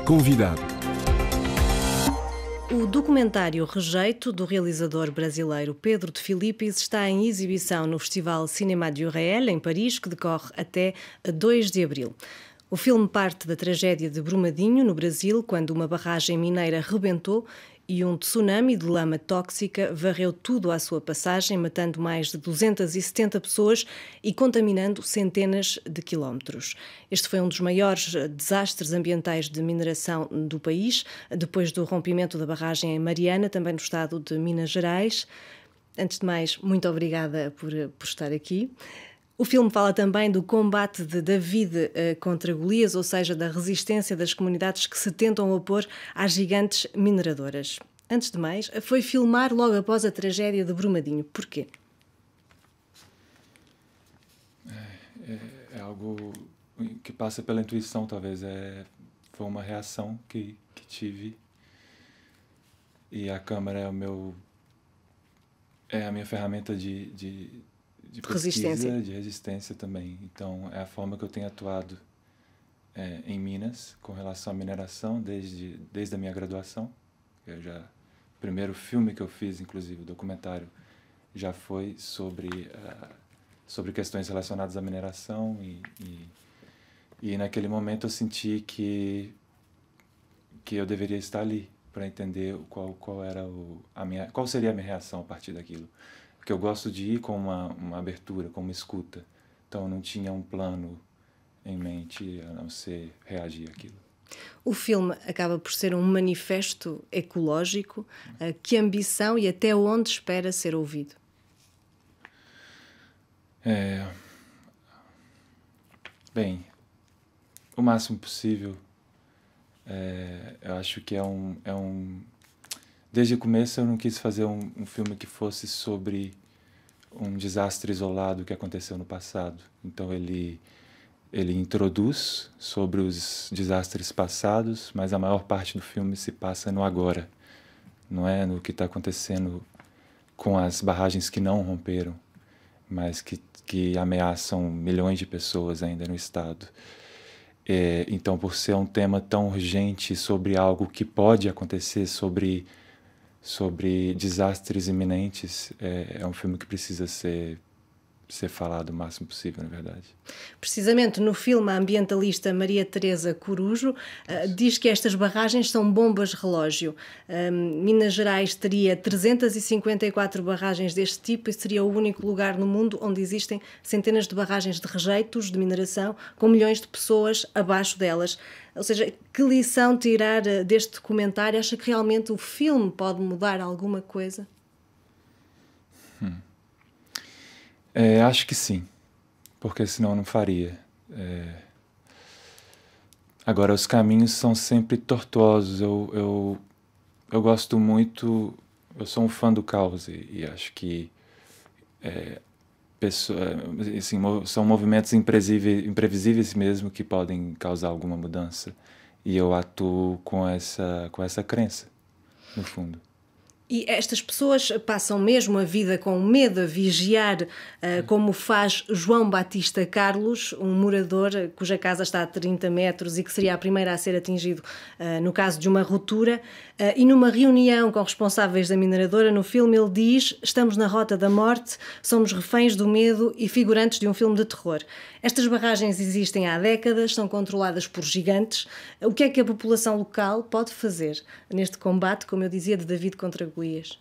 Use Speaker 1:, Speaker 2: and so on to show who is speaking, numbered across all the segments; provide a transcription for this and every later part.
Speaker 1: Convidado.
Speaker 2: O documentário Rejeito, do realizador brasileiro Pedro de Filipis, está em exibição no Festival Cinéma du Réel, em Paris, que decorre até a 2 de abril. O filme parte da tragédia de Brumadinho, no Brasil, quando uma barragem mineira rebentou e um tsunami de lama tóxica varreu tudo à sua passagem, matando mais de 270 pessoas e contaminando centenas de quilómetros. Este foi um dos maiores desastres ambientais de mineração do país, depois do rompimento da barragem em Mariana, também no estado de Minas Gerais. Antes de mais, muito obrigada por estar aqui. O filme fala também do combate de David contra Golias, ou seja, da resistência das comunidades que se tentam opor às gigantes mineradoras. Antes de mais, foi filmar logo após a tragédia de Brumadinho. Porquê?
Speaker 3: É algo que passa pela intuição, talvez. Foi uma reação que tive. E a câmera é a minha ferramenta de pesquisa, de resistência também. Então, é a forma que eu tenho atuado em Minas com relação à mineração desde a minha graduação. O primeiro filme que eu fiz, inclusive, o documentário, já foi sobre questões relacionadas à mineração e naquele momento eu senti que eu deveria estar ali para entender qual seria a minha reação a partir daquilo. Porque eu gosto de ir com uma abertura, com uma escuta. Então, eu não tinha um plano em mente a não ser reagir àquilo.
Speaker 2: O filme acaba por ser um manifesto ecológico. Que ambição e até onde espera ser ouvido?
Speaker 3: Bem, o máximo possível. Eu acho que Desde o começo eu não quis fazer um filme que fosse sobre um desastre isolado que aconteceu no passado. Então ele introduz sobre os desastres passados, mas a maior parte do filme se passa no agora. Não é no que está acontecendo com as barragens que não romperam, mas que ameaçam milhões de pessoas ainda no estado. Então, por ser um tema tão urgente sobre algo que pode acontecer, sobre desastres iminentes, é um filme que precisa ser falado o máximo possível, na verdade.
Speaker 2: Precisamente no filme, a ambientalista Maria Teresa Corujo diz que estas barragens são bombas-relógio. Minas Gerais teria 354 barragens deste tipo e seria o único lugar no mundo onde existem centenas de barragens de rejeitos de mineração com milhões de pessoas abaixo delas. Ou seja, que lição tirar deste documentário? Acha que realmente o filme pode mudar alguma coisa?
Speaker 3: Acho que sim, porque senão eu não faria. Agora, os caminhos são sempre tortuosos. Eu gosto muito, eu sou um fã do caos e acho que assim, são movimentos imprevisíveis mesmo que podem causar alguma mudança. E eu atuo com essa crença, no fundo.
Speaker 2: E estas pessoas passam mesmo a vida com medo, a vigiar, como faz João Batista Carlos, um morador cuja casa está a 30 metros e que seria a primeira a ser atingido no caso de uma ruptura. E numa reunião com responsáveis da mineradora, no filme ele diz: estamos na rota da morte, somos reféns do medo e figurantes de um filme de terror. Estas barragens existem há décadas, são controladas por gigantes. O que é que a população local pode fazer neste combate, como eu dizia, de David contra Golias?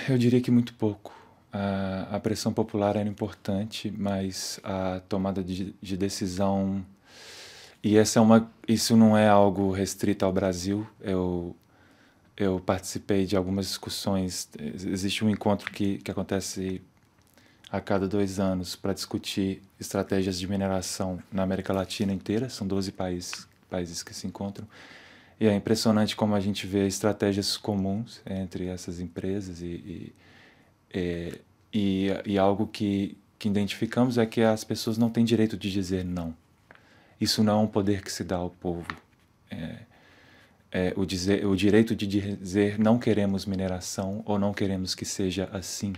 Speaker 3: Eu diria que muito pouco. A pressão popular era importante, mas a tomada de decisão... E isso não é algo restrito ao Brasil. Eu participei de algumas discussões. Existe um encontro que acontece a cada 2 anos para discutir estratégias de mineração na América Latina inteira. São 12 países que se encontram. E é impressionante como a gente vê estratégias comuns entre essas empresas e algo que identificamos é que as pessoas não têm direito de dizer não. Isso não é um poder que se dá ao povo. O direito de dizer não queremos mineração ou não queremos que seja assim.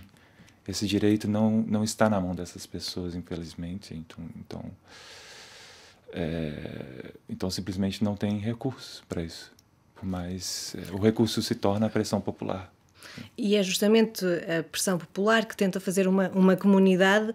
Speaker 3: Esse direito não está na mão dessas pessoas, infelizmente. Então, simplesmente não tem recursos para isso. Mas o recurso se torna a pressão popular.
Speaker 2: E é justamente a pressão popular que tenta fazer uma comunidade.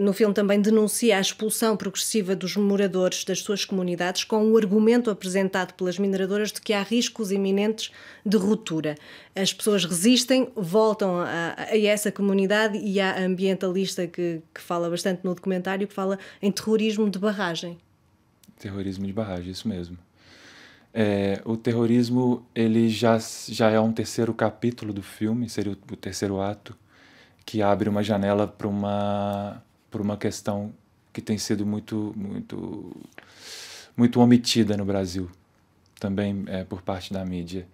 Speaker 2: No filme também denuncia a expulsão progressiva dos moradores das suas comunidades com o argumento apresentado pelas mineradoras de que há riscos iminentes de ruptura. As pessoas resistem, voltam a essa comunidade e há a ambientalista que fala bastante no documentário, que fala em terrorismo de barragem.
Speaker 3: Terrorismo de barragem, isso mesmo. O terrorismo ele já é um terceiro capítulo do filme, seria o terceiro ato, que abre uma janela para uma questão que tem sido muito omitida no Brasil, também por parte da mídia,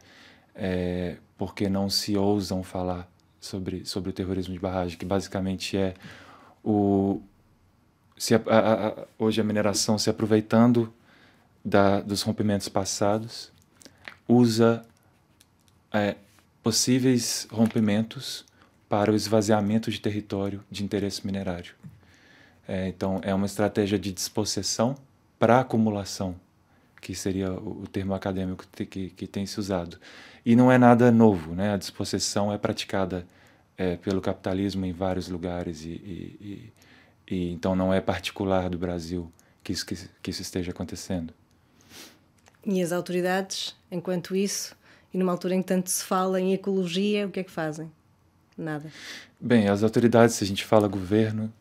Speaker 3: porque não se ousam falar sobre o terrorismo de barragem, que basicamente é hoje a mineração se aproveitando dos rompimentos passados, usa possíveis rompimentos para o esvaziamento de território de interesse minerário. Então, é uma estratégia de despossessão para acumulação, que seria o termo acadêmico que tem se usado. E não é nada novo, né? A despossessão é praticada pelo capitalismo em vários lugares e então não é particular do Brasil que isso esteja acontecendo.
Speaker 2: E as autoridades, enquanto isso, e numa altura em que tanto se fala em ecologia, o que é que fazem? Nada.
Speaker 3: Bem, as autoridades, se a gente fala governo,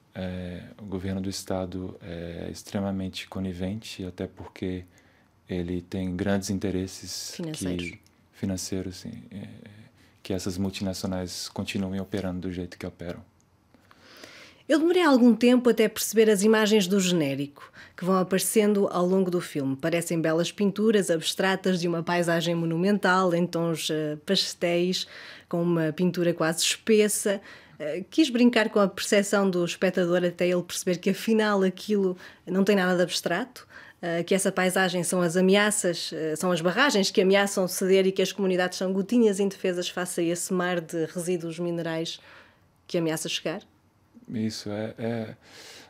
Speaker 3: o governo do Estado é extremamente conivente, até porque ele tem grandes interesses financeiros que essas multinacionais continuem operando do jeito que operam.
Speaker 2: Eu demorei algum tempo até perceber as imagens do genérico, que vão aparecendo ao longo do filme. Parecem belas pinturas abstratas de uma paisagem monumental, em tons pastéis, com uma pintura quase espessa. Quis brincar com a percepção do espectador até ele perceber que afinal aquilo não tem nada de abstrato, que essa paisagem são as ameaças, são as barragens que ameaçam ceder e que as comunidades são gotinhas indefesas face a esse mar de resíduos minerais que ameaça chegar.
Speaker 3: Isso,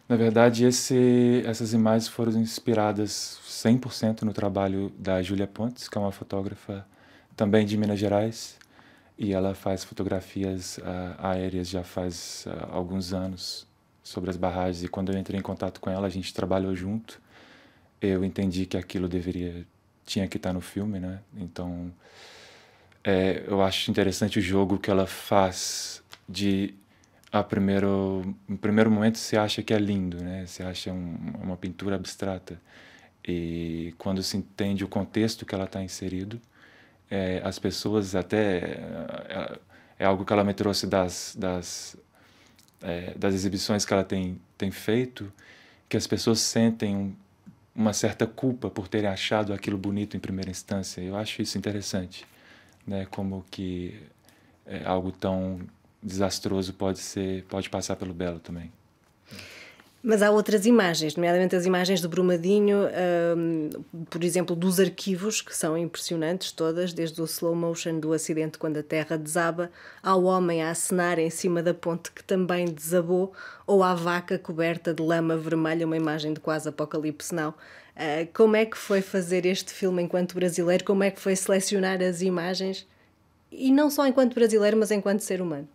Speaker 3: na verdade, essas imagens foram inspiradas 100% no trabalho da Júlia Pontes, que é uma fotógrafa também de Minas Gerais, e ela faz fotografias aéreas já faz alguns anos sobre as barragens, e quando eu entrei em contato com ela, a gente trabalhou junto, eu entendi que aquilo tinha que estar no filme, né? Então, eu acho interessante o jogo que ela faz no primeiro momento você acha que é lindo, né? Você acha uma pintura abstrata. E quando se entende o contexto que ela está inserido, as pessoas até... É algo que ela me trouxe das exibições que ela tem feito, que as pessoas sentem uma certa culpa por terem achado aquilo bonito em primeira instância. Eu acho isso interessante, né? Como que algo tão desastroso pode passar pelo belo também.
Speaker 2: Mas há outras imagens, nomeadamente as imagens de Brumadinho, por exemplo, dos arquivos, que são impressionantes todas, desde o slow motion do acidente quando a terra desaba, ao homem a acenar em cima da ponte que também desabou, ou à vaca coberta de lama vermelha, uma imagem de quase apocalipse now. Como é que foi fazer este filme enquanto brasileiro? Como é que foi selecionar as imagens? E não só enquanto brasileiro, mas enquanto ser humano?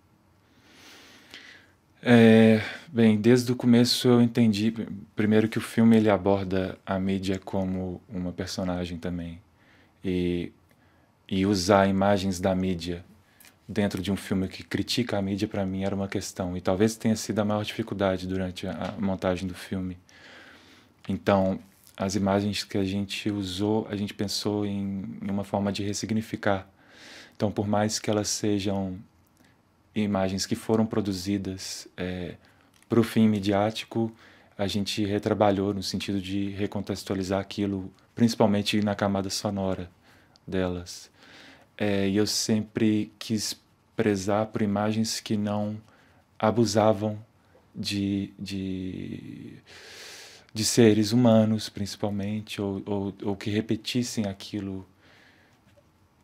Speaker 3: Bem, desde o começo eu entendi, primeiro, que o filme ele aborda a mídia como uma personagem também. E usar imagens da mídia dentro de um filme que critica a mídia, para mim, era uma questão. E talvez tenha sido a maior dificuldade durante a montagem do filme. Então, as imagens que a gente usou, a gente pensou em uma forma de ressignificar. Então, por mais que elas sejam imagens que foram produzidas para o fim midiático, a gente retrabalhou no sentido de recontextualizar aquilo, principalmente na camada sonora delas. E eu sempre quis prezar por imagens que não abusavam de seres humanos, principalmente, ou que repetissem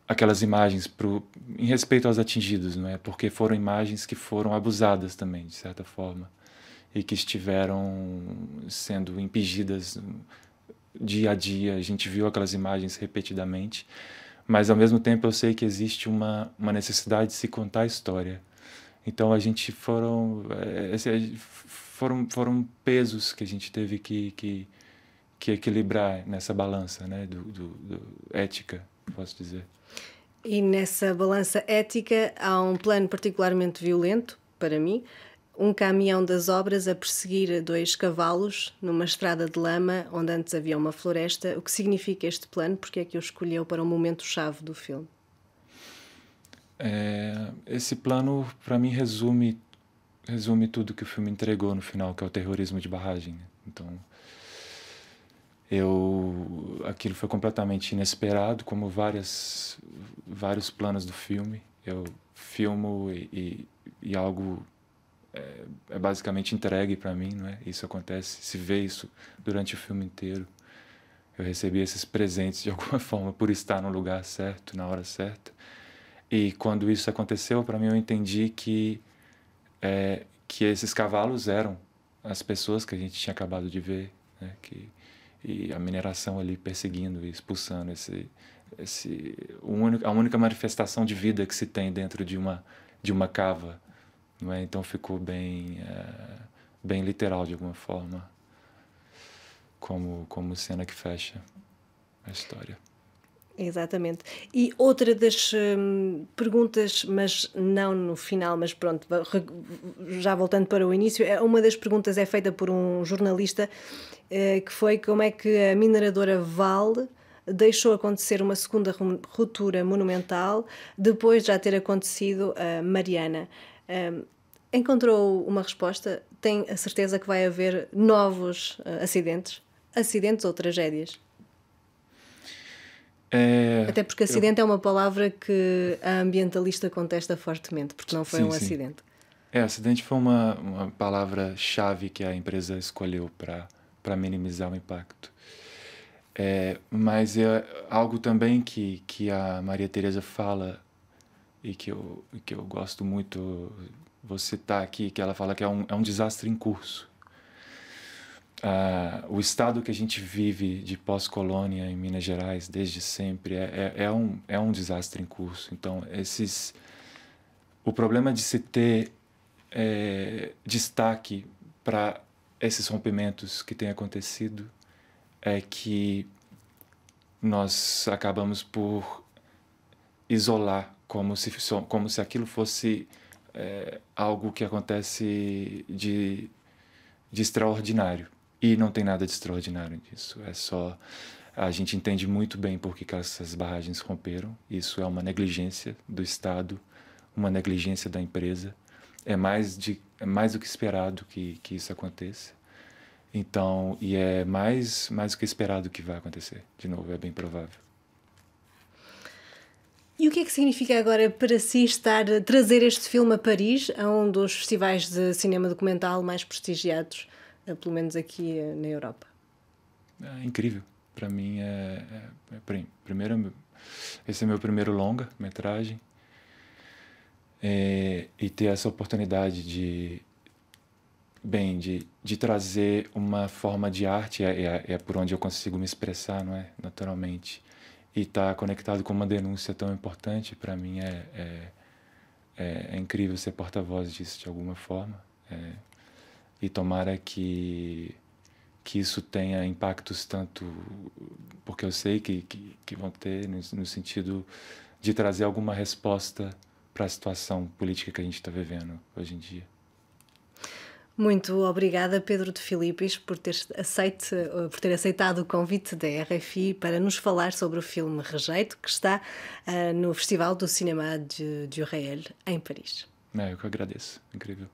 Speaker 3: aquelas imagens em respeito aos atingidos, não é? Porque foram imagens que foram abusadas também, de certa forma, e que estiveram sendo impingidas dia a dia, a gente viu aquelas imagens repetidamente, mas ao mesmo tempo eu sei que existe uma necessidade de se contar a história. Então a gente foram pesos que a gente teve que equilibrar nessa balança, né, do ética, posso dizer.
Speaker 2: E nessa balança ética há um plano particularmente violento, para mim, um caminhão das obras a perseguir 2 cavalos numa estrada de lama onde antes havia uma floresta. O que significa este plano? Porque é que o escolheu para um momento-chave do filme?
Speaker 3: Esse plano, para mim, resume tudo que o filme entregou no final, que é o terrorismo de barragem. Então, aquilo foi completamente inesperado, como vários planos do filme. Eu filmo e algo é basicamente entregue para mim, não é? Isso acontece, se vê isso durante o filme inteiro. Eu recebi esses presentes de alguma forma por estar no lugar certo, na hora certa. E quando isso aconteceu, para mim, eu entendi que esses cavalos eram as pessoas que a gente tinha acabado de ver, né? E a mineração ali perseguindo e expulsando a única manifestação de vida que se tem dentro de uma cava, não é? Então ficou bem literal de alguma forma, como cena que fecha a história.
Speaker 2: Exatamente. E outra das perguntas, mas não no final, mas pronto, já voltando para o início, uma das perguntas é feita por um jornalista que foi como é que a mineradora Vale deixou acontecer uma segunda ruptura monumental depois de já ter acontecido a Mariana. Encontrou uma resposta? Tem a certeza que vai haver novos acidentes ou tragédias? Até porque acidente é uma palavra que a ambientalista contesta fortemente, porque não foi um acidente.
Speaker 3: Acidente foi uma palavra-chave que a empresa escolheu para minimizar o impacto. Mas é algo também que a Maria Teresa fala e que eu gosto muito, vou citar aqui, que ela fala que é um desastre em curso. O estado que a gente vive de pós-colônia em Minas Gerais desde sempre é um desastre em curso. Então, o problema de se ter destaque para esses rompimentos que têm acontecido é que nós acabamos por isolar como se aquilo fosse algo que acontece de extraordinário. E não tem nada de extraordinário nisso. A gente entende muito bem por que essas barragens romperam. Isso é uma negligência do Estado, uma negligência da empresa. É mais do que esperado que isso aconteça. Então, e é mais do que esperado que vai acontecer. De novo, é bem provável.
Speaker 2: E o que é que significa agora para si trazer este filme a Paris, a um dos festivais de cinema documental mais prestigiados, pelo menos aqui na Europa?
Speaker 3: É incrível. Para mim, primeiro, esse é meu primeiro longa-metragem. E ter essa oportunidade de trazer uma forma de arte é por onde eu consigo me expressar, não é? Naturalmente. E estar conectado com uma denúncia tão importante, para mim, é incrível ser porta-voz disso de alguma forma. E tomara que isso tenha impactos tanto, porque eu sei que vão ter, no sentido de trazer alguma resposta para a situação política que a gente está vivendo hoje em dia.
Speaker 2: Muito obrigada, Pedro de Filipis, por ter aceitado o convite da RFI para nos falar sobre o filme Rejeito, que está no Festival do Cinéma de Réel, em Paris.
Speaker 3: Eu que agradeço. Incrível.